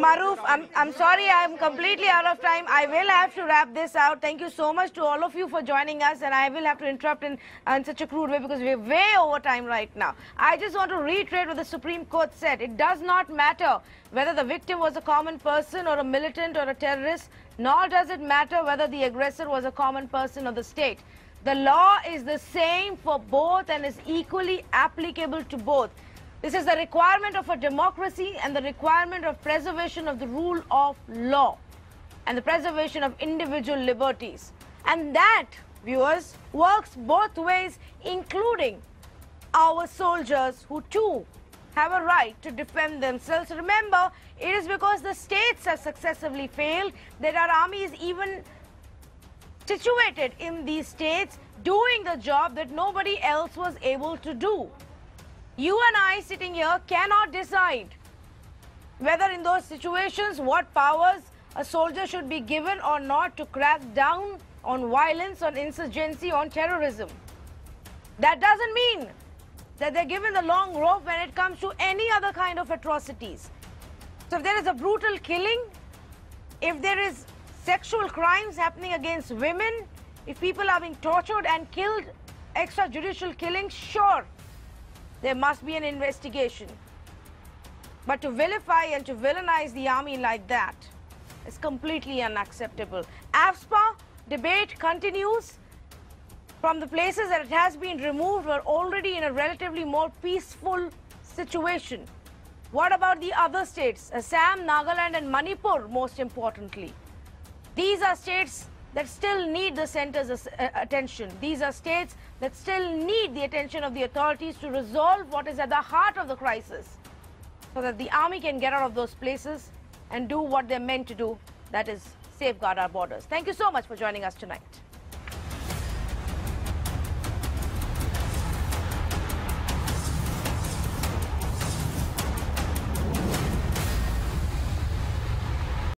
Maruf, I'm sorry. I'm completely out of time. I will have to wrap this out. Thank you so much to all of you for joining us. And I will have to interrupt in such a crude way because we're way over time right now. I just want to reiterate what the Supreme Court said. It does not matter whether the victim was a common person or a militant or a terrorist, nor does it matter whether the aggressor was a common person or the state. The law is the same for both and is equally applicable to both. This is the requirement of a democracy and the requirement of preservation of the rule of law and the preservation of individual liberties. And that, viewers, works both ways, including our soldiers who too have a right to defend themselves. Remember, it is because the states have successively failed that our army is even situated in these states doing the job that nobody else was able to do. You and I sitting here cannot decide whether in those situations what powers a soldier should be given or not to crack down on violence, on insurgency, on terrorism. That doesn't mean that they're given the long rope when it comes to any other kind of atrocities. So if there is a brutal killing, if there is sexual crimes happening against women, if people are being tortured and killed, extrajudicial killings, sure, there must be an investigation. But to vilify and to villainize the army like that is completely unacceptable. AFSPA debate continues. From the places that it has been removed, we're already in a relatively more peaceful situation. What about the other states? Assam, Nagaland and Manipur, most importantly. These are states that still need the centre's attention. These are states that still need the attention of the authorities to resolve what is at the heart of the crisis, so that the army can get out of those places and do what they're meant to do, that is safeguard our borders. Thank you so much for joining us tonight.